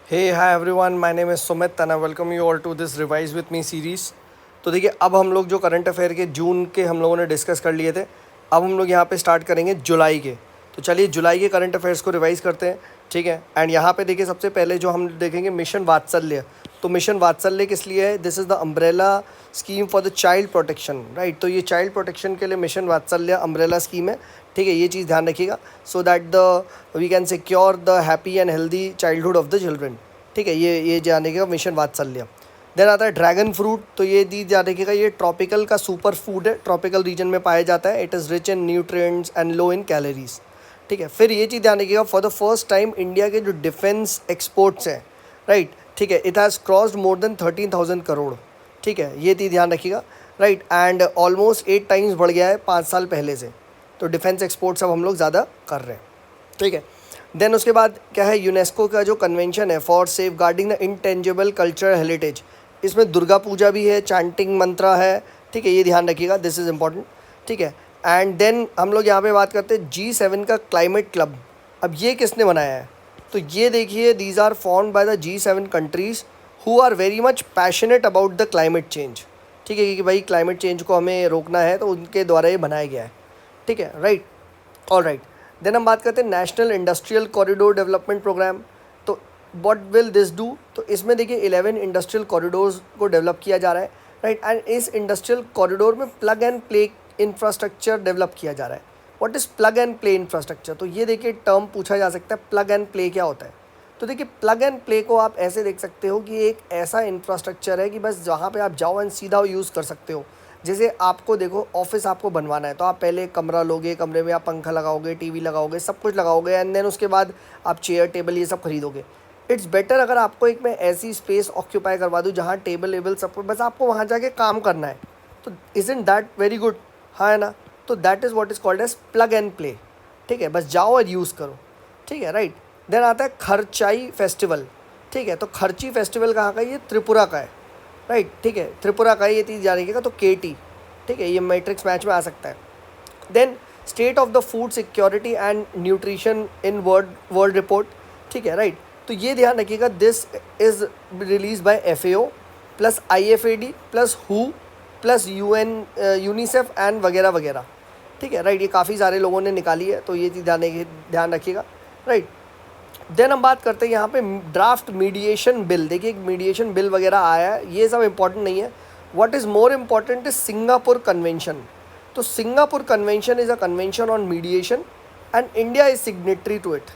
Hey, hi everyone. My name is Sumit and I welcome you all to this Revise with Me series. तो देखिए अब हम लोग जो करंट अफेयर के जून के हम लोगों ने डिस्कस कर लिए थे, अब हम लोग यहाँ पे स्टार्ट करेंगे जुलाई के। तो चलिए जुलाई के करंट अफेयर्स को रिवाइज करते हैं, ठीक है। एंड यहाँ पे देखिए सबसे पहले जो हम देखेंगे मिशन वात्सल्य। तो मिशन वात्सल्य किस लिए है? This is the umbrella scheme for the child protection, right. तो ये चाइल्ड प्रोटेक्शन के लिए मिशन वात्सल्य अम्ब्रेला स्कीम है, ठीक है। ये चीज़ ध्यान रखिएगा, so that the we can secure the happy and healthy childhood of the children, ठीक है। ये ध्यान रखिएगा मिशन वात्सल्य। देन आता है ड्रैगन फ्रूट। तो ये दी ध्यान रखिएगा, ये ट्रॉपिकल का सुपर फूड है, ट्रॉपिकल रीजन में पाया जाता है। It is rich in nutrients and low in calories, ठीक है। फिर ये चीज़ ध्यान रखिएगा, for the first time India के जो डिफेंस एक्सपोर्ट्स हैं, राइट, ठीक है, it has crossed more than 13,000 crore, ठीक है। ये चीज़ ध्यान रखिएगा, राइट। एंड ऑलमोस्ट 8 टाइम्स बढ़ गया है 5 साल पहले से। तो डिफेंस एक्सपोर्ट्स अब हम लोग ज़्यादा कर रहे हैं, ठीक है। देन उसके बाद क्या है, यूनेस्को का जो कन्वेंशन है for safeguarding the intangible cultural heritage, इसमें दुर्गा पूजा भी है, चैंटिंग मंत्रा है, ठीक है। ये ध्यान रखिएगा, दिस इज़ इम्पॉर्टेंट, ठीक है। एंड देन हम लोग यहाँ पे बात करते हैं G7 का क्लाइमेट क्लब। अब ये किसने बनाया है? तो ये देखिए, these are formed by the G7 countries who are very much passionate about the climate change, ठीक है। कि भाई क्लाइमेट चेंज को हमें रोकना है, तो उनके द्वारा ये बनाया गया है, ठीक है, राइट। All right. देन हम बात करते हैं national industrial corridor development programme. तो व्हाट विल दिस डू? तो इसमें देखिए 11 इंडस्ट्रियल कॉरिडोर्स को डेवलप किया जा रहा है, राइट। एंड इस इंडस्ट्रियल कॉरिडोर में plug and play infrastructure develop किया जा रहा है। What is plug and play infrastructure? तो ये देखिए टर्म पूछा जा सकता है, प्लग एंड प्ले क्या होता है? तो देखिए प्लग एंड प्ले को आप ऐसे देख सकते हो कि एक ऐसा इंफ्रास्ट्रक्चर है कि बस जहाँ पे आप जाओ एंड सीधा यूज़ कर सकते हो। जैसे आपको देखो ऑफिस आपको बनवाना है, तो आप पहले एक कमरा लोगे, कमरे में आप पंखा लगाओगे, टीवी लगाओगे, सब कुछ लगाओगे, एंड देन उसके बाद आप चेयर टेबल ये सब खरीदोगे। इट्स बेटर अगर आपको एक मैं ऐसी स्पेस ऑक्यूपाई करवा दूँ जहाँ टेबल वेबल सब कुछ, बस आपको वहाँ जाके काम करना है। तो इज़न्ट दैट वेरी गुड? हाँ, है ना। तो that is what is called as plug and play, ठीक है। बस जाओ और यूज़ करो, ठीक है, राइट। देन आता है खरचाई फेस्टिवल, ठीक है। तो खर्ची फेस्टिवल कहाँ का? ये त्रिपुरा का है, राइट, ठीक है, त्रिपुरा का। ये चीज़ जानेगा तो KT, ठीक है, ये मैट्रिक्स मैच में आ सकता है। Then state of the food security and nutrition in world report, ठीक है, राइट। तो ये ध्यान रखिएगा, this is release by FAO plus IFAD plus WHO plus UN UNICEF and वगैरह वगैरह, ठीक है, राइट। ये काफ़ी सारे लोगों ने निकाली है, तो ये चीज़ ध्यान रखिएगा, राइट। देन हम बात करते हैं यहाँ पे ड्राफ्ट मीडिएशन बिल। देखिए मीडिएशन बिल वगैरह आया है, ये सब इंपॉर्टेंट नहीं है। What is more important is Singapore convention. तो Singapore convention is a convention on mediation and India is signatory to it,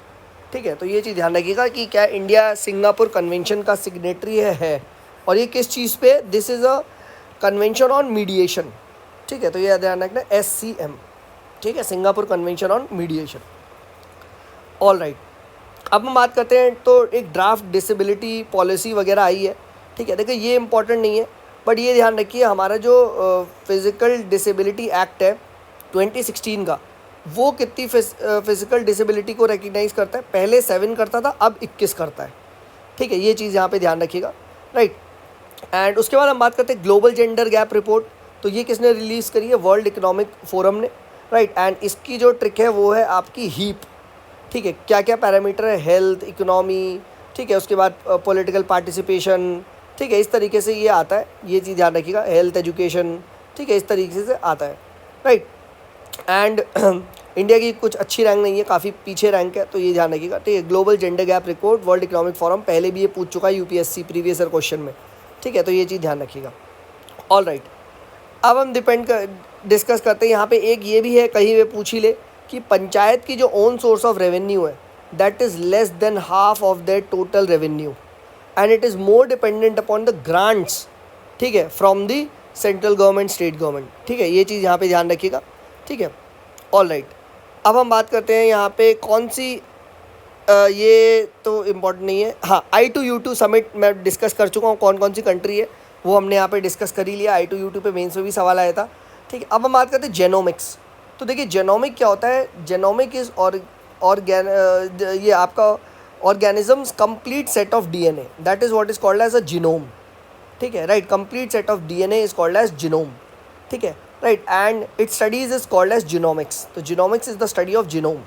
ठीक है। तो ये चीज़ ध्यान रखिएगा कि क्या इंडिया सिंगापुर कन्वेंशन का सिग्नेटरी है। और ये किस चीज़ पे? This is a convention on mediation, ठीक है। तो ये ध्यान रखना, SCM, ठीक है, Singapore convention on mediation. All right. अब हम बात करते हैं, तो एक ड्राफ्ट डिसेबिलिटी पॉलिसी वगैरह आई है, ठीक है। देखिए ये इंपॉर्टेंट नहीं है, बट ये ध्यान रखिए हमारा जो फिज़िकल डिसेबिलिटी एक्ट है 2016 का, वो कितनी फिज़िकल डिसेबिलिटी को रिकग्नाइज़ करता है? पहले 7 करता था, अब 21 करता है, ठीक है। ये चीज़ यहाँ पे ध्यान रखिएगा, राइट। एंड उसके बाद हम बात करते हैं ग्लोबल जेंडर गैप रिपोर्ट। तो ये किसने रिलीज़ करी है? वर्ल्ड इकोनॉमिक फोरम ने, राइट। एंड इसकी जो ट्रिक है वो है आपकी हीप, ठीक है। क्या क्या पैरामीटर है? हेल्थ, इकोनॉमी, ठीक है, उसके बाद पॉलिटिकल पार्टिसिपेशन, ठीक है, इस तरीके से ये आता है। ये चीज़ ध्यान रखिएगा, हेल्थ, एजुकेशन, ठीक है, इस तरीके से आता है, राइट। एंड इंडिया की कुछ अच्छी रैंक नहीं है, काफ़ी पीछे रैंक है, तो ये ध्यान रखिएगा, ठीक है। Global gender gap report, world economic forum, पहले भी ये पूछ चुका है UPSC प्रीवियस ईयर क्वेश्चन में, ठीक है। तो ये चीज़ ध्यान रखिएगा। All right. अब हम डिस्कस करते हैं, यहाँ पे एक ये भी है, कहीं पे पूछ ही ले कि पंचायत की जो ओन सोर्स ऑफ रेवेन्यू है that is less than half of their total revenue and it is more dependent upon the grants, ठीक है, from the central government, state government, ठीक है। ये चीज़ यहाँ पे ध्यान रखिएगा, ठीक है। All right. अब हम बात करते हैं यहाँ पे कौन सी ये तो इम्पोर्टेंट नहीं है। हाँ, I2U2 समिट मैं डिस्कस कर चुका हूँ, कौन कौन सी कंट्री है वो हमने यहाँ पे डिस्कस कर ही लिया। I2U2 पे मेंस में भी सवाल आया था, ठीक है। अब हम बात करते हैं जेनोमिक्स। तो देखिए जेनोमिक क्या होता है? जेनोमिक इज़ ये आपका organisms complete set of DNA, that is what is called as a genome, ठीक है, right. Complete set of DNA is called as genome, ठीक है, right. And it studies is called as genomics. तो genomics is the study of genome,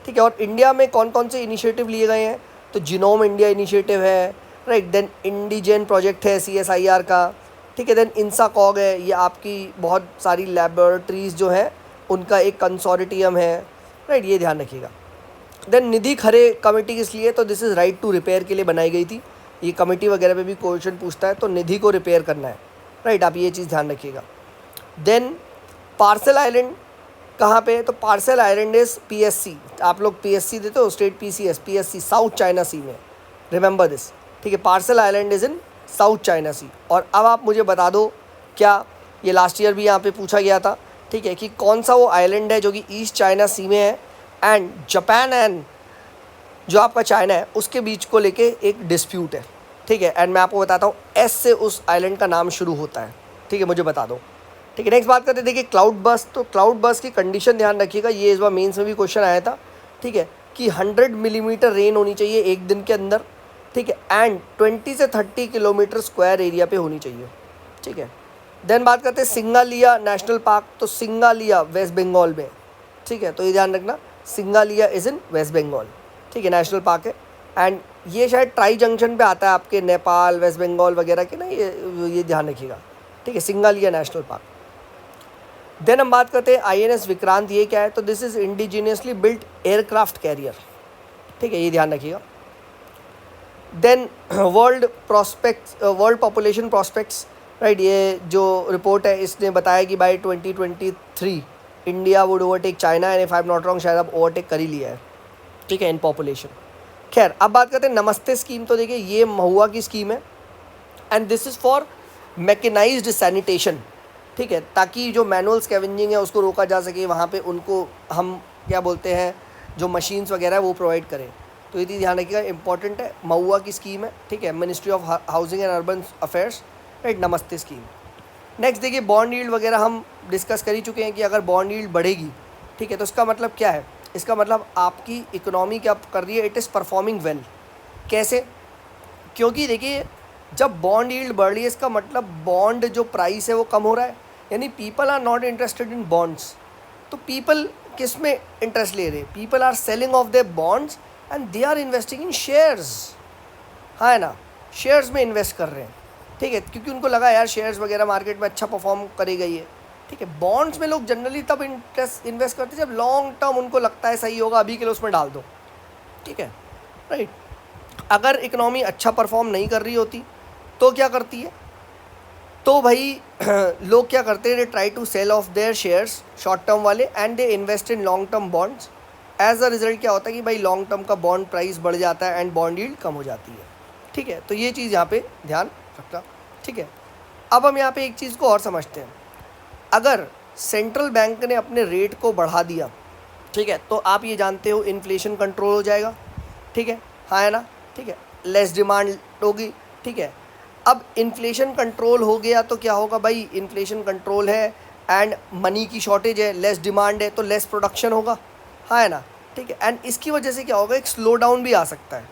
ठीक है। और India में कौन कौन से इनिशिएटिव लिए गए हैं? तो जिनोम इंडिया इनिशिएटिव है, राइट। देन इंडिजन प्रोजेक्ट है CSIR का, ठीक है। देन इंसाकॉग है, ये आपकी बहुत सारी लेबोरेटरीज़ जो हैं उनका एक कंसोर्टियम है, राइट, ये ध्यान रखिएगा। देन निधि खरे कमेटी किस लिए, तो this is right to repair के लिए बनाई गई थी। ये कमेटी वगैरह पे भी क्वेश्चन पूछता है, तो निधि को रिपेयर करना है, राइट, आप ये चीज़ ध्यान रखिएगा। देन पार्सल आइलैंड कहाँ पे है, तो पार्सल आइलैंड इज़ PSC, आप लोग PSC देते हो, state PSC South China Sea में, रिमेंबर दिस, ठीक है। Paracel island is in South China Sea. और अब आप मुझे बता दो, क्या ये लास्ट ईयर भी यहाँ पे पूछा गया था, ठीक है, कि कौन सा वो आइलैंड है जो कि ईस्ट चाइना सी में है एंड जापान एंड जो आपका चाइना है उसके बीच को लेके एक डिस्प्यूट है, ठीक है। एंड मैं आपको बताता हूँ S से उस आइलैंड का नाम शुरू होता है, ठीक है, मुझे बता दो, ठीक है। नेक्स्ट बात करते हैं, देखिए क्लाउड बर्स्ट। तो क्लाउड बर्स्ट की कंडीशन ध्यान रखिएगा, ये इस बार मेंस में भी क्वेश्चन आया था, ठीक है, कि 100 मिलीमीटर रेन होनी चाहिए एक दिन के अंदर, ठीक है, एंड 20 से 30 किलोमीटर स्क्वायर एरिया पे होनी चाहिए, ठीक है। देन बात करते हैं सिंगालिया नेशनल पार्क। तो सिंगालिया वेस्ट बंगाल में, ठीक है, तो ये ध्यान रखना, सिंगालिया इज़ इन वेस्ट बंगाल, ठीक है, नेशनल पार्क है। एंड ये शायद ट्राई जंक्शन पे आता है आपके नेपाल वेस्ट बंगाल वगैरह के ना, ये ध्यान रखिएगा, ठीक है, सिंगालिया नेशनल पार्क। देन हम बात करते हैं INS विक्रांत, ये क्या है, तो this is indigenously built aircraft carrier, ठीक है, ये ध्यान रखिएगा। Then world population prospects, right, ये जो रिपोर्ट है इसने बताया कि बाय 2023 India would overtake China, and if I am not wrong शायद अब ओवरटेक कर ही लिया है, ठीक है, इन पॉपुलेशन। खैर अब बात करते हैं नमस्ते स्कीम। तो देखिए ये महुआ की स्कीम है and this is for mechanised sanitation, ठीक है, ताकि जो मैनुअल स्कैवेंजिंग है उसको रोका जा सके, वहाँ पे उनको हम क्या बोलते हैं, जो मशीन्स वगैरह है वो प्रोवाइड करें। तो ये चीज़ ध्यान रखिएगा, इंपॉर्टेंट है, महुआ की स्कीम है, ठीक है, ministry of housing and urban affairs, right, नमस्ते स्कीम। नेक्स्ट देखिए बॉन्ड यील्ड वगैरह हम डिस्कस कर ही चुके हैं कि अगर बॉन्ड यील्ड बढ़ेगी, ठीक है, तो इसका मतलब क्या है, इसका मतलब आपकी इकोनॉमी क्या कर रही है, इट इज़ परफॉर्मिंग वेल। कैसे, क्योंकि देखिए जब बॉन्ड यील्ड बढ़ रही है इसका मतलब बॉन्ड जो प्राइस है वो कम हो रहा है, यानी people are not interested in bonds. तो पीपल किस में इंटरेस्ट ले रहे हैं, people are selling off their bonds and they are investing in shares, हाँ है ना, शेयर्स में इन्वेस्ट कर रहे हैं, ठीक है, क्योंकि उनको लगा यार शेयर्स वगैरह मार्केट में अच्छा परफॉर्म करेगा ये, ठीक है। बॉन्ड्स में लोग जनरली तब इन्वेस्ट करते हैं जब लॉन्ग टर्म उनको लगता है सही होगा, अभी के लिए उसमें डाल दो, ठीक है, राइट। अगर इकोनॉमी अच्छा परफॉर्म नहीं कर रही होती तो क्या करती है, तो भाई लोग क्या करते हैं, they try to sell off their shares short term वाले and they invest in long term bonds. As a result क्या होता है कि भाई लॉन्ग टर्म का बॉन्ड प्राइस बढ़ जाता है एंड बॉन्ड यील्ड कम हो जाती है, ठीक है। तो ये चीज़ यहाँ पे ध्यान रखना, ठीक है। अब हम यहाँ पे एक चीज़ को और समझते हैं, अगर सेंट्रल बैंक ने अपने रेट को बढ़ा दिया, ठीक है, तो आप ये जानते हो इन्फ्लेशन कंट्रोल हो जाएगा, ठीक है, हाँ है ना, ठीक है, लेस डिमांड होगी, ठीक है। अब इन्फ्लेशन कंट्रोल हो गया तो क्या होगा भाई, इन्फ्लेशन कंट्रोल है एंड मनी की शॉर्टेज है, लेस डिमांड है तो लेस प्रोडक्शन होगा, हाँ है ना, ठीक है। एंड इसकी वजह से क्या होगा, एक स्लो डाउन भी आ सकता है,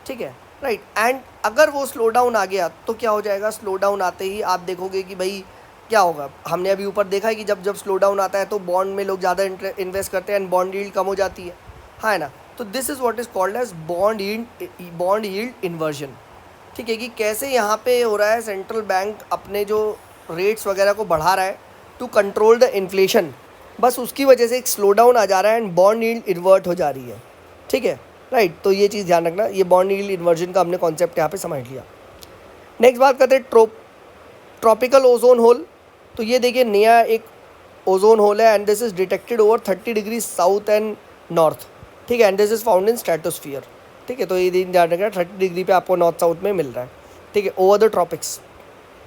ठीक है, राइट। एंड अगर वो स्लो डाउन आ गया तो क्या हो जाएगा, स्लो डाउन आते ही आप देखोगे कि भाई क्या होगा, हमने अभी ऊपर देखा है कि जब जब स्लो डाउन आता है तो बॉन्ड में लोग ज़्यादा इन्वेस्ट करते हैं एंड बॉन्ड यील्ड कम हो जाती है, हाँ है ना। तो this is what is called as bond yield inversion, ठीक है, कि कैसे यहाँ पे हो रहा है, सेंट्रल बैंक अपने जो रेट्स वगैरह को बढ़ा रहा है टू कंट्रोल द इन्फ्लेशन, बस उसकी वजह से एक स्लो डाउन आ जा रहा है एंड बॉन्ड यील्ड इन्वर्ट हो जा रही है, ठीक है, राइट। तो ये चीज़ ध्यान रखना, ये बॉन्ड यील्ड इन्वर्जन का हमने कॉन्सेप्ट यहाँ पे समझ लिया। नेक्स्ट बात करते हैं ट्रॉपिकल ओजोन होल। तो ये देखिए नया एक ओजोन होल है and this is detected over 30 degree south and north, ठीक है, and this is found in stratosphere, ठीक है। तो ये ध्यान रखना 30 डिग्री पे आपको नॉर्थ साउथ में मिल रहा है, ठीक है, ओवर द ट्रॉपिक्स,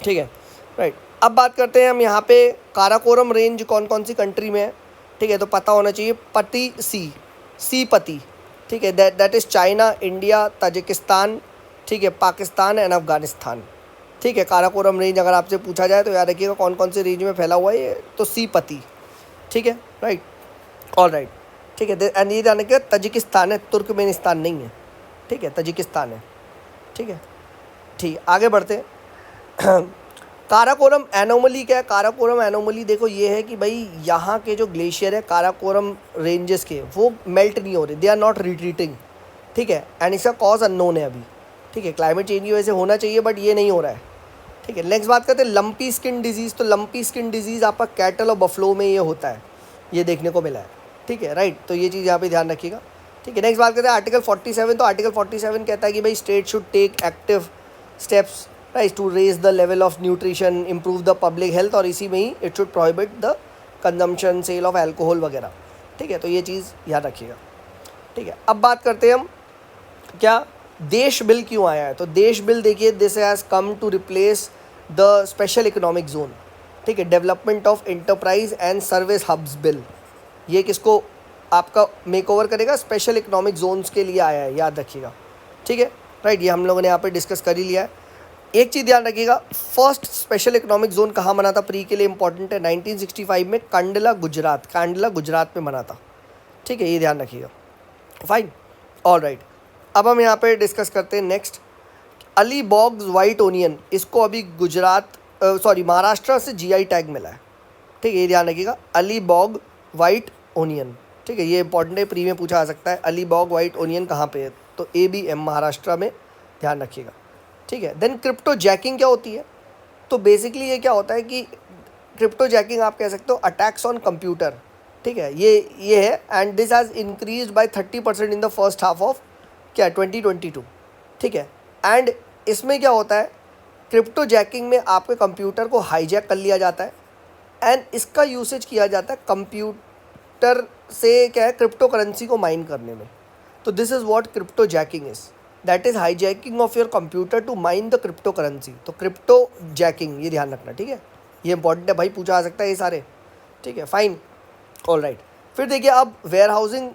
ठीक है, राइट। अब बात करते हैं हम यहाँ पे काराकोरम रेंज कौन कौन सी कंट्री में है, ठीक है, तो पता होना चाहिए, पति सी पति, ठीक है, that is China, India, Tajikistan, ठीक है, पाकिस्तान एंड अफगानिस्तान, ठीक है। काराकोरम रेंज अगर आपसे पूछा जाए तो याद रखिएगा कौन कौन से रेंज में फैला हुआ है ये, तो सी पति, ठीक है, राइट, ऑल राइट, ठीक है। एंड ये जाने के ताजिकिस्तान है, तुर्कमेनिस्तान नहीं है, ठीक है, ताजिकिस्तान है, ठीक है, ठीक। आगे बढ़ते हैं काराकोरम एनोमली क्या है, काराकोरम एनोमली देखो ये है कि भाई यहाँ के जो ग्लेशियर है काराकोरम रेंजेस के वो मेल्ट नहीं हो रहे, दे आर नॉट रिट्रीटिंग, ठीक है, एंड इसका कॉज अननोन है अभी, ठीक है, क्लाइमेट चेंज की वजह से होना चाहिए बट ये नहीं हो रहा है, ठीक है। नेक्स्ट बात करते हैं लंपी स्किन डिजीज़। तो लंपी स्किन डिजीज़ आपका कैटल और बफलो में ये होता है, ये देखने को मिला है, ठीक है, राइट। तो ये चीज़ यहाँ पे ध्यान रखिएगा, ठीक है। नेक्स्ट बात करते हैं आर्टिकल 47। तो आर्टिकल 47 कहता है कि भाई state should take active steps right to raise the level of nutrition, improve the public health, और इसी में ही it should prohibit the consumption sale of alcohol वगैरह, ठीक है। तो ये चीज़ याद रखिएगा, ठीक है। अब बात करते हैं हम क्या देश बिल क्यों आया है। तो देश बिल देखिए, this has come to replace the special economic zone, ठीक है, development of enterprise and service hubs bill. ये किसको आपका मेक ओवर करेगा, स्पेशल इकोनॉमिक जोन्स के लिए आया है, याद रखिएगा, ठीक है, राइट। ये हम लोगों ने यहाँ पे डिस्कस कर ही लिया है। एक चीज़ ध्यान रखिएगा, फर्स्ट स्पेशल इकोनॉमिक जोन कहाँ बना था, प्री के लिए इंपॉर्टेंट है, 1965 में कांडला गुजरात में बना था, ठीक है, ये ध्यान रखिएगा, फाइन, ऑल राइट। अब हम यहाँ पे डिस्कस करते हैं नेक्स्ट, अलीबॉग्स वाइट ओनियन, इसको अभी महाराष्ट्र से जीआई टैग मिला है, ठीक है, ये ध्यान रखिएगा, अलीबॉग वाइट ओनियन, ठीक है, ये इंपॉर्टेंट है, प्री में पूछा आ सकता है, अलीबॉग वाइट ओनियन कहाँ पे है, तो ABM महाराष्ट्र में, ध्यान रखिएगा, ठीक है। देन क्रिप्टो जैकिंग क्या होती है, तो बेसिकली ये क्या होता है कि क्रिप्टो जैकिंग आप कह सकते हो अटैक्स ऑन कंप्यूटर, ठीक है, ये है, and this has increase by 30% in the first half of क्या 2022, ठीक है। एंड इसमें क्या होता है, क्रिप्टो जैकिंग में आपके कंप्यूटर को हाईजैक कर लिया जाता है, एंड इसका यूसेज किया जाता है कंप्यूटर से क्या है, क्रिप्टो करेंसी को माइन करने में। तो this is what cryptojacking is, that is hijacking of your computer to mine the cryptocurrency. तो क्रिप्टो जैकिंग, ये ध्यान रखना, ठीक है, ये इंपॉर्टेंट है भाई, पूछा आ सकता है ये सारे, ठीक है, फाइन, ऑल राइट। फिर देखिए, अब warehousing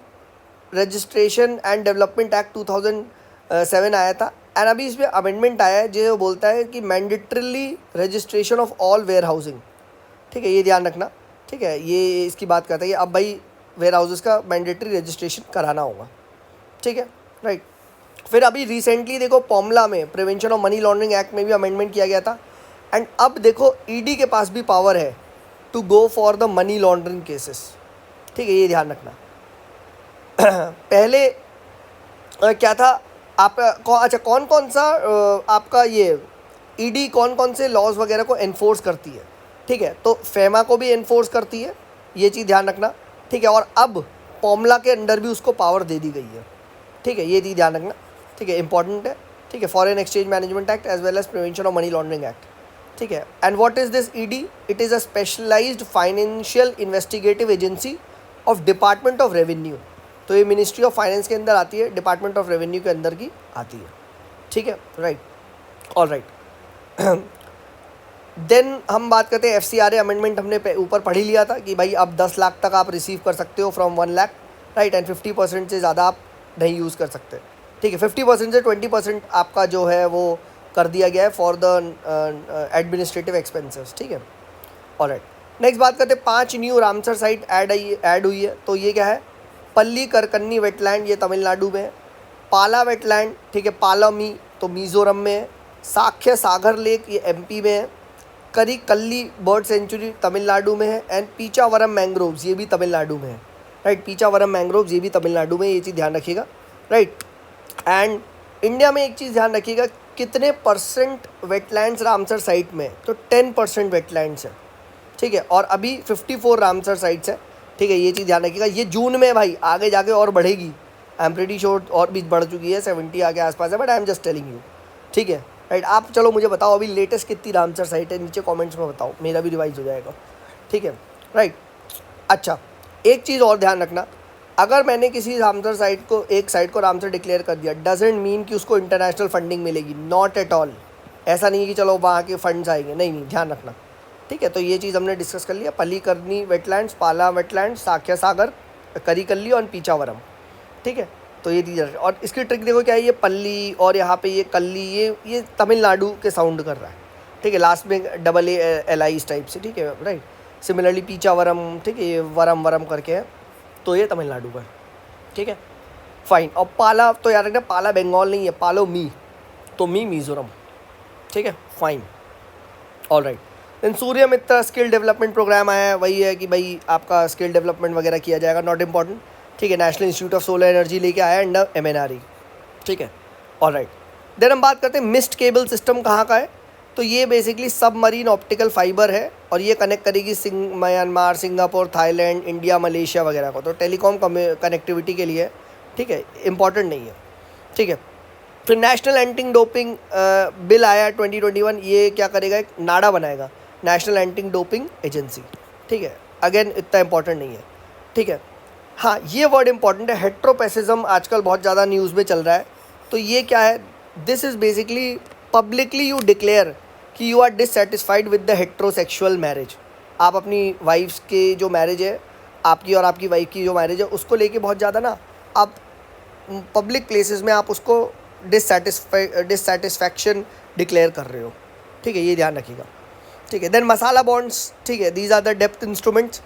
registration and development act 2007 आया था, एंड अभी इसमें अमेंडमेंट आया है जो बोलता है कि mandatorily registration of all warehousing, ठीक है, ये ध्यान रखना, ठीक है, ये इसकी बात करता है कि अब भाई वेयर हाउसेस का मैंडेटरी रजिस्ट्रेशन कराना होगा, ठीक है, राइट। फिर अभी रिसेंटली देखो पॉमला में prevention of money laundering act में भी अमेंडमेंट किया गया था, एंड अब देखो ED के पास भी पावर है to go for the money laundering cases, ठीक है, ये ध्यान रखना। पहले क्या था आपका, अच्छा कौन कौन सा आपका ये ED कौन कौन से लॉज वगैरह को एनफोर्स करती है, ठीक है, तो फेमा को भी एनफोर्स करती है, ये चीज़ ध्यान रखना, ठीक है, और अब पॉमला के अंडर भी उसको पावर दे दी गई है, ठीक है, ये चीज़ ध्यान रखना, ठीक है, इंपॉर्टेंट है, ठीक है, foreign exchange management act as well as prevention of money laundering act, ठीक है। And what is this ED, it is a specialised financial investigative agency of department of revenue. तो ये मिनिस्ट्री ऑफ फाइनेंस के अंदर आती है, department of revenue के अंदर की आती है, ठीक है, राइट, ऑल राइट। देन हम बात करते हैं FCRA अमेंडमेंट, हमने ऊपर पढ़ ही लिया था कि भाई अब 10 लाख तक आप रिसीव कर सकते हो फ्रॉम 1 लाख, राइट, एंड 50% से ज़्यादा आप नहीं यूज़ कर सकते, ठीक है, 50% से 20% आपका जो है वो कर दिया गया है फॉर द एडमिनिस्ट्रेटिव एक्सपेंसेस, ठीक है, ऑलराइट। नेक्स्ट बात करते हैं 5 न्यू रामसर साइट ऐड हुई है, तो ये क्या है, पल्ली करकन्नी वेटलैंड, ये तमिलनाडु में है, पाला वेटलैंड, ठीक है, पालामी तो मिज़ोरम में है, साख्य सागर लेक ये MP में है, करिकल्ली बर्ड सेंचुरी तमिलनाडु में है, एंड पीचावरम मैंग्रोव्स ये भी तमिलनाडु में है, राइट, पीचावरम मैंग्रोव्स ये भी तमिलनाडु में, ये चीज़ ध्यान रखिएगा, राइट। एंड इंडिया में एक चीज़ ध्यान रखिएगा, कितने परसेंट वेटलैंड्स रामसर साइट में, तो 10% वेटलैंड्स है, ठीक है, और अभी 54 रामसर साइट्स है, ठीक है, ये चीज़ ध्यान रखिएगा। ये जून में भाई आगे जाके और बढ़ेगी, आई एम प्रीटी श्योर और भी बढ़ चुकी है, 70 आगे आसपास है, but I am just telling you, ठीक है, राइट। आप चलो मुझे बताओ अभी लेटेस्ट कितनी रामसर साइट है, नीचे कमेंट्स में बताओ, मेरा भी रिवाइज हो जाएगा, ठीक है, राइट। अच्छा, एक चीज़ और ध्यान रखना, अगर मैंने किसी रामसर साइट को, एक साइट को रामसर डिक्लेयर कर दिया, डजेंट मीन कि उसको इंटरनेशनल फंडिंग मिलेगी, नॉट एट ऑल, ऐसा नहीं है कि चलो वहाँ के फंड्स आएंगे, नहीं नहीं, ध्यान रखना, ठीक है। तो ये चीज़ हमने डिस्कस कर लिया, पल्लीकरनी वेटलैंड्स, पाला वेटलैंड्स, साख्या सागर, करिकल्ली और पीचावरम, ठीक है, तो ये चीज़। और इसकी ट्रिक देखो क्या है, ये पल्ली और यहाँ पे ये कल्ली, ये तमिलनाडु के साउंड कर रहा है, ठीक है, लास्ट में AA इस टाइप से, ठीक है, राइट। सिमिलरली पीचावरम, ठीक है, ये वरम करके है, तो ये तमिलनाडु का है, ठीक है, फाइन। और पाला तो याद रखना, पाला बंगाल नहीं है, पालो मी, तो मी मिज़ोरम, ठीक है, फाइन, ऑल राइट। देन सूर्य मित्र स्किल डेवलपमेंट प्रोग्राम आया है, वही है कि भाई आपका स्किल डेवलपमेंट वगैरह किया जाएगा, नॉट इम्पॉर्टेंट, ठीक है, national institute of solar energy लेके आया है अंडर MNRE, ठीक है, ऑलराइट। देन हम बात करते हैं मिस्ट केबल सिस्टम कहाँ का है। तो ये बेसिकली सबमरीन ऑप्टिकल फाइबर है और ये कनेक्ट करेगी Myanmar, Singapore, Thailand, India, Malaysia वगैरह को। तो टेलीकॉम कनेक्टिविटी के लिए, ठीक है, इंपॉर्टेंट नहीं है, ठीक है। फिर नेशनल एंटी डोपिंग बिल आया 2021, ये क्या करेगा, एक नाडा बनाएगा, नेशनल एंटी डोपिंग एजेंसी, ठीक है। अगेन इतना इंपॉर्टेंट नहीं है, ठीक है। हाँ, ये वर्ड इंपॉर्टेंट है, हेट्रोपेसिज्म आजकल बहुत ज़्यादा न्यूज़ में चल रहा है। तो ये क्या है, this is basically publicly you declare कि you are dissatisfied with the heterosexual marriage. आप अपनी वाइफ्स के जो मैरिज है, आपकी और आपकी वाइफ की जो मैरिज है, उसको लेके बहुत ज़्यादा ना आप पब्लिक प्लेसेस में आप उसको डिससेटिस्फैक्शन डिक्लेयर कर रहे हो, ठीक है, ये ध्यान रखिएगा, ठीक है। देन मसाला बॉन्ड्स, ठीक है, दीज आर द डेप्थ इंस्ट्रूमेंट्स,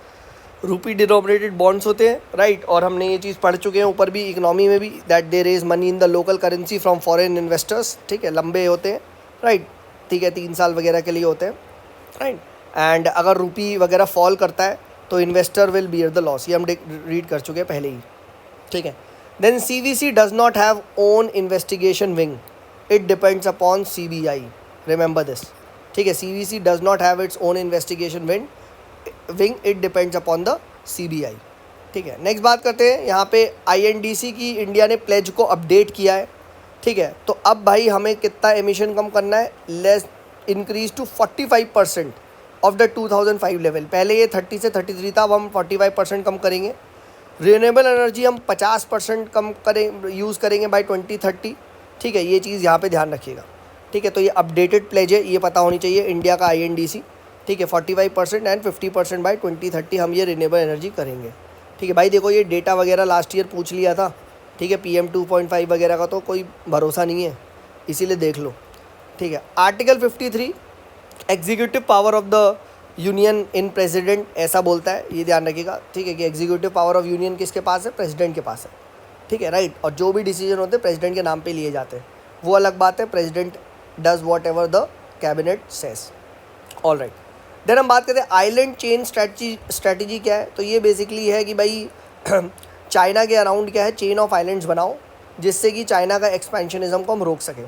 रूपी डिनोमिनेटेड बॉन्ड्स होते हैं, राइट। और हमने ये चीज़ पढ़ चुके हैं ऊपर भी, इकोनॉमी में भी, that they raise money in the local currency from foreign investors, ठीक है, लंबे होते हैं, राइट, ठीक है, 3 साल वगैरह के लिए होते हैं, राइट। एंड अगर रूपी वगैरह फॉल करता है तो investor will bear the loss, ये हम रीड कर चुके हैं पहले ही, ठीक है। Then CVC does not have own investigation wing, it depends upon CBI, remember this, ठीक है। CVC does not have its own investigation wing, it depends upon the CBI, ठीक है। नेक्स्ट बात करते हैं, यहाँ पे INDC की इंडिया ने प्लेज को अपडेट किया है, ठीक है। तो अब भाई हमें कितना एमिशन कम करना है, less increase to 45% of the 2005 level. पहले ये 30 से 33 था, अब हम 45% कम करेंगे। रिन्यूएबल एनर्जी हम 50% कम करें, यूज़ करेंगे बाय 2030, ठीक है। ये चीज़ यहाँ पे ध्यान रखिएगा, ठीक है। तो ये अपडेटेड प्लेज है, ये पता होनी चाहिए इंडिया का INDC, ठीक है। 45% एंड 50% बाय 2030 हम ये रिन्यूएबल एनर्जी करेंगे, ठीक है। भाई देखो, ये डेटा वगैरह लास्ट ईयर पूछ लिया था, ठीक है, PM 2.5 वगैरह का तो कोई भरोसा नहीं है, इसीलिए देख लो, ठीक है। Article 53 executive power of the union in president, ऐसा बोलता है, ये ध्यान रखिएगा, ठीक है, कि एग्जीक्यूटिव पावर ऑफ यूनियन किसके पास है, प्रेसिडेंट के पास है, ठीक है, राइट। और जो भी डिसीजन होते हैं प्रेसिडेंट के नाम पे लिए जाते हैं, वो अलग बात है, president does whatever the cabinet says, all right. Then हम बात करते हैं आइलैंड चेन स्ट्रैटेजी क्या है। तो ये बेसिकली है कि भाई चाइना के अराउंड क्या है, चेन ऑफ आइलैंड्स बनाओ, जिससे कि चाइना का एक्सपेंशनिज्म को हम रोक सकें,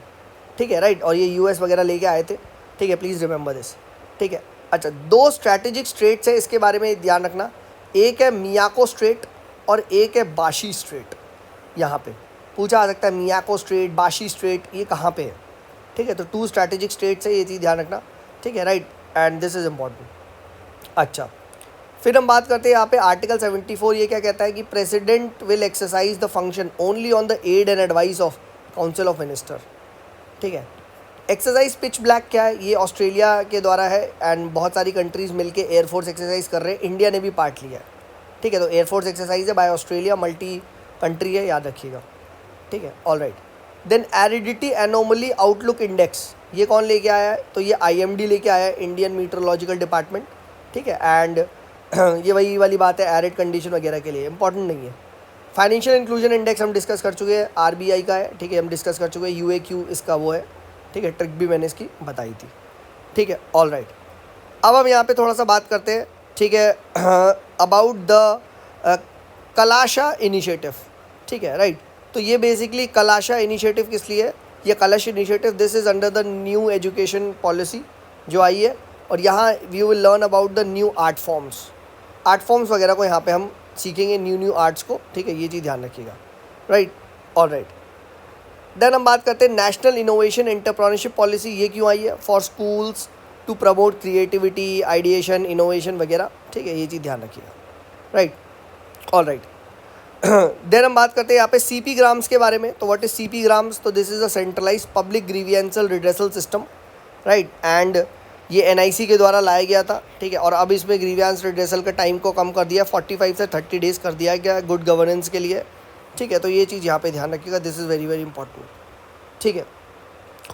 ठीक है, राइट। और ये US वगैरह लेके आए थे, ठीक है, प्लीज़ रिमेंबर दिस, ठीक है। अच्छा, 2 स्ट्रैटेजिक स्ट्रेट्स है, इसके बारे में ध्यान रखना, एक है मियाको स्ट्रेट और एक है बाशी स्ट्रेट। यहाँ पे पूछा आ सकता है मियाको स्ट्रेट, बाशी स्ट्रेट, ये कहाँ पे है, ठीक है। तो 2 स्ट्रैटेजिक स्ट्रेट्स है, ये चीज़ ध्यान रखना, ठीक है, right, and this is important. अच्छा, फिर हम बात करते हैं यहाँ पे आर्टिकल 74, ये क्या कहता है कि president will exercise the function only on the aid and advice of council of minister, ठीक है। एक्सरसाइज पिच ब्लैक क्या है, ये ऑस्ट्रेलिया के द्वारा है एंड बहुत सारी कंट्रीज़ मिलके एयरफोर्स एक्सरसाइज कर रहे हैं, इंडिया ने भी पार्ट लिया है, ठीक है। तो एयरफोर्स एक्सरसाइज है बाय ऑस्ट्रेलिया, मल्टी कंट्री है, याद रखिएगा, ठीक है, all right. Then aridity anomaly outlook index, ये कौन लेके आया है, तो ये IMD लेके आया है, इंडियन मीटरोलॉजिकल डिपार्टमेंट, ठीक है। एंड ये वही वाली बात है, एरिड कंडीशन वगैरह के लिए इंपॉर्टेंट नहीं है। फाइनेंशियल इंक्लूजन इंडेक्स हम डिस्कस कर चुके हैं, RBI का है, ठीक है, हम डिस्कस कर चुके हैं। UAQ इसका वो है, ठीक है, ट्रिक भी मैंने इसकी बताई थी, ठीक है, ऑल राइट। अब हम यहाँ पे थोड़ा सा बात करते हैं, ठीक है, अबाउट द कलाशा इनिशिएटिव, ठीक है, राइट। तो ये बेसिकली कलाशा इनिशिएटिव किस लिए है, ये Kalash initiative, this is under the new education policy जो आई है, और यहाँ we will learn about the new art forms वगैरह को यहाँ पे हम सीखेंगे, न्यू आर्ट्स को, ठीक है, ये चीज़ ध्यान रखिएगा, राइट, ऑल राइट। देन हम बात करते हैं नेशनल इनोवेशन एंटरप्रेन्योरशिप पॉलिसी, ये क्यों आई है, for schools to promote creativity, ideation, innovation वगैरह, ठीक है, ये चीज़ ध्यान रखिएगा, राइट, ऑल राइट। देन हम बात करते हैं यहाँ पे CP ग्राम्स के बारे में। तो व्हाट इज CP ग्राम्स, तो this is a centralise public grievance redressal system, right, and ये NIC के द्वारा लाया गया था, ठीक है। और अब इसमें ग्रीवियंस रिड्रेसल का टाइम को कम कर दिया, 45 से 30 डेज़ कर दिया गया गुड गवर्नेंस के लिए, ठीक है। तो ये चीज़ यहाँ पे ध्यान रखिएगा, this is very very important, ठीक है,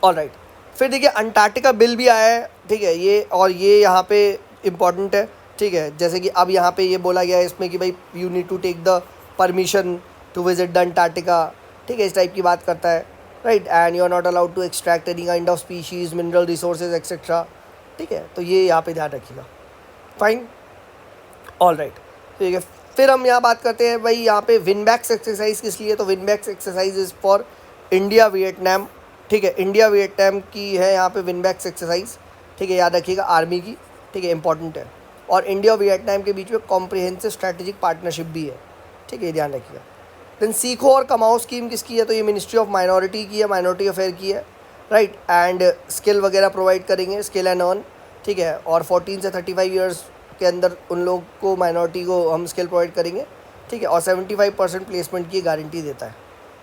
ऑल राइट। फिर देखिए अंटार्कटिका बिल भी आया है, ठीक है, ये और ये यहाँ पे इम्पॉर्टेंट है, ठीक है। जैसे कि अब यहाँ पे ये बोला गया है इसमें कि भाई you need to take the permission to visit the Antarctica, ठीक है, इस टाइप की बात करता है, right, and you are not allowed to extract any kind of species, mineral resources etcetera, ठीक है। तो ये यहाँ पे ध्यान रखिएगा, फाइन, ऑल राइट, ठीक है। फिर हम यहाँ बात करते हैं भाई यहाँ पे विनबैक्स एक्सरसाइज किस लिए, तो VINBAX exercise is for India Vietnam, ठीक है, इंडिया वियतनाम की है यहाँ पे विनबैक्स एक्सरसाइज, ठीक है, याद रखिएगा आर्मी की, ठीक है, इंपॉर्टेंट है। और इंडिया और वियतनाम के बीच में कॉम्प्रिहेंसिव स्ट्रैटेजिक पार्टनरशिप भी है, ठीक है, ये ध्यान रखिएगा। देन सीखो और कमाओ स्कीम किसकी है, तो ये मिनिस्ट्री ऑफ माइनॉरिटी की है, माइनॉरिटी अफेयर की है, राइट। एंड स्किल वगैरह प्रोवाइड करेंगे, स्किल एंड अर्न, ठीक है। और 14 से 35 ईयर्स के अंदर उन लोग को, माइनॉरिटी को हम स्किल प्रोवाइड करेंगे, ठीक है। और 75% प्लेसमेंट की गारंटी देता है,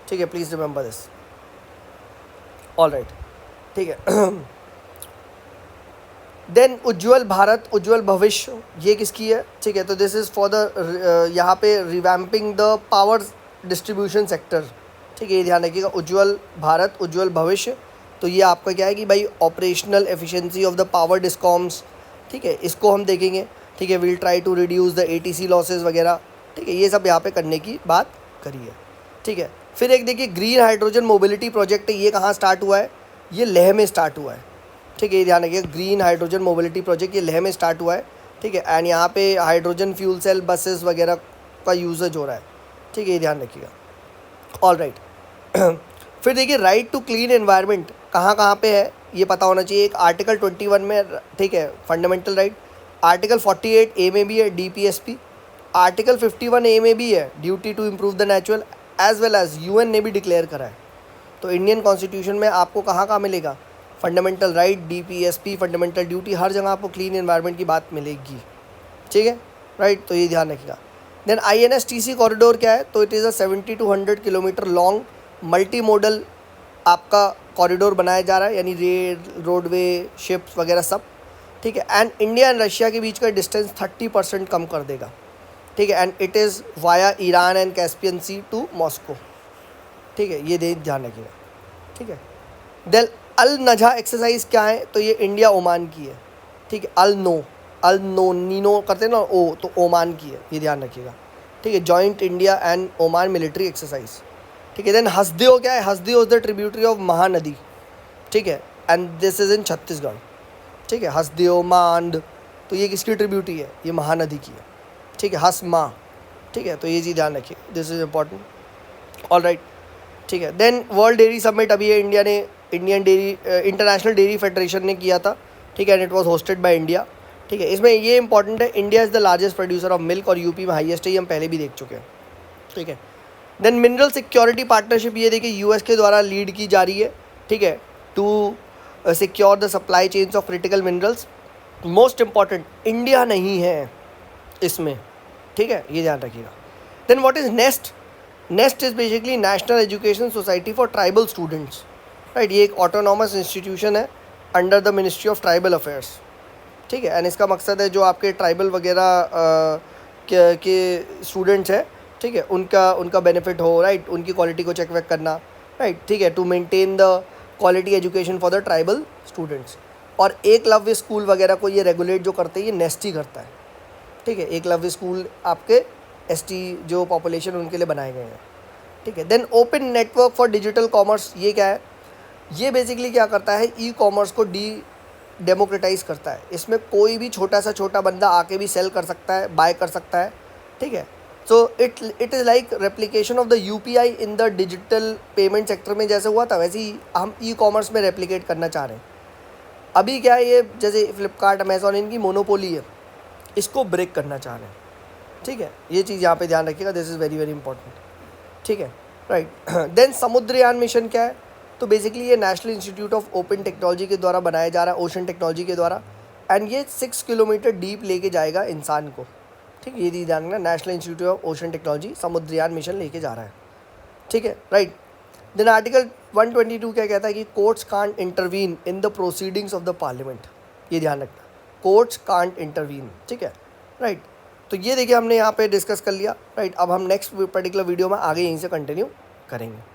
ठीक है, please remember this. All right, ठीक है। देन उज्ज्वल भारत, उज्ज्वल भविष्य, ये किसकी है, ठीक है। तो दिस इज़ फॉर द यहाँ पे revamping the power distribution sector, ठीक है, ये ध्यान रखिएगा। उज्ज्वल भारत, उज्ज्वल भविष्य, तो ये आपका क्या है कि भाई operational efficiency of the power discoms, ठीक है, इसको हम देखेंगे, ठीक है। Will try to reduce the ATC losses वगैरह, ठीक है, ये सब यहाँ पे करने की बात करी है, ठीक है। फिर एक देखिए ग्रीन हाइड्रोजन मोबिलिटी प्रोजेक्ट है, ये कहाँ स्टार्ट हुआ है, ये लेह में स्टार्ट हुआ है, ठीक है, ये ध्यान रखिए। ग्रीन हाइड्रोजन मोबिलिटी प्रोजेक्ट ये लेह में स्टार्ट हुआ है, ठीक है। एंड यहाँ पे हाइड्रोजन फ्यूल सेल बसेस वगैरह का यूजेज हो रहा है, ठीक है, ये ध्यान रखिएगा। All right. फिर देखिए राइट टू क्लीन एनवायरनमेंट कहाँ कहाँ पे है, ये पता होना चाहिए। एक आर्टिकल 21 में, ठीक है, फंडामेंटल राइट। आर्टिकल 48A में भी है, DPSP। आर्टिकल 51A में भी है, duty to improve the natural, as well as UN ने भी डिक्लेयर करा है। तो इंडियन कॉन्स्टिट्यूशन में आपको कहाँ कहाँ मिलेगा, fundamental right, DPSP, fundamental duty, हर जगह आपको क्लीन एनवायरनमेंट की बात मिलेगी, ठीक है, राइट। तो ये ध्यान रखिएगा। देन INSTC कॉरिडोर क्या है, तो it is a 70 to 100 kilometre long multi modal आपका कॉरिडोर बनाया जा रहा है, यानी रेल, रोडवे, शिप्स वगैरह सब, ठीक है। एंड इंडिया एंड रशिया के बीच का डिस्टेंस 30% कम कर देगा, ठीक है। And it is via Iran and Caspian sea to Moscow, ठीक है, ये ध्यान रखिएगा, ठीक है। देन अल नझा एक्सरसाइज क्या है, तो ये इंडिया ओमान की है, ठीक है। अल नो नीनो करते हैं ना ओ, तो ओमान की है, ये ध्यान रखिएगा, ठीक है। Joint India and Oman military exercise, ठीक है। देन हसदेव क्या है, Hasdeo is the tributary of Mahanadi, ठीक है। And this is in Chhattisgarh, ठीक है। हसदेव, मांड, तो ये किसकी ट्रिब्यूटरी है, ये महानदी की है, ठीक है। हसमा, ठीक है, तो ये चीज़ ध्यान रखिए, this is important. All right, ठीक है। देन वर्ल्ड डेयरी समिट अभी इंडिया ने, Indian dairy international dairy federation ने किया था, ठीक है। And it was hosted by India, ठीक है। इसमें ये इंपॉर्टेंट है, India is the largest producer of milk और यूपी में हाईएस्ट है, ये हम पहले भी देख चुके हैं, ठीक है। देन मिनरल सिक्योरिटी पार्टनरशिप, ये देखिए US के द्वारा लीड की जा रही है, ठीक है, to secure the supply chains of critical minerals. Most important India नहीं है इसमें, ठीक है, ये ध्यान रखिएगा। Then what is NEST, NEST is basically national education society for tribal students, right. ये एक ऑटोनॉमस इंस्टीट्यूशन है under the ministry of tribal affairs, ठीक है। एंड इसका मकसद है जो आपके ट्राइबल वगैरह के स्टूडेंट्स हैं, ठीक है, उनका बेनिफिट हो, राइट, उनकी क्वालिटी को चेक वेक करना, राइट, ठीक है, to maintain the quality education for the tribal students. और एकलव्य स्कूल वगैरह को ये रेगुलेट जो करते हैं, ये नेस्ट ही करता है, ठीक है। एकलव्य स्कूल आपके ST जो पॉपुलेशन उनके लिए बनाए गए हैं, ठीक है। Then open network for digital commerce, ये क्या है, ये बेसिकली क्या करता है, E-कॉमर्स को डेमोक्रेटाइज करता है। इसमें कोई भी छोटा सा छोटा बंदा आके भी सेल कर सकता है, बाय कर सकता है, ठीक है। So it is like replication of the UPI in the digital payment sector में जैसे हुआ था, वैसे ही हम E-कॉमर्स में रेप्लिकेट करना चाह रहे हैं। अभी क्या है, ये जैसे फ्लिपकार्ट, अमेज़ॉन, इनकी मोनोपोली है, इसको ब्रेक करना चाह रहे हैं, ठीक है। ये चीज़ यहाँ पे ध्यान रखिएगा, this is very very important, ठीक है, राइट। देन समुद्रयान मिशन क्या है, तो बेसिकली ये national institute of open technology के द्वारा बनाया जा रहा है, ओशन टेक्नोलॉजी के द्वारा। एंड ये 6 किलोमीटर डीप लेके जाएगा इंसान को, ठीक है, ये ध्यान रखना। National institute of ocean technology Samudrayaan mission लेके जा रहा है, ठीक है, राइट। देन आर्टिकल 122 क्या कहता है कि courts can't intervene in the proceedings of the parliament, ये ध्यान रखना, कोर्ट्स कांट इंटरवीन, ठीक है, राइट। तो ये देखिए हमने यहाँ पे डिस्कस कर लिया, राइट। अब हम नेक्स्ट पर्टिकुलर वीडियो में आगे यहीं से कंटिन्यू करेंगे।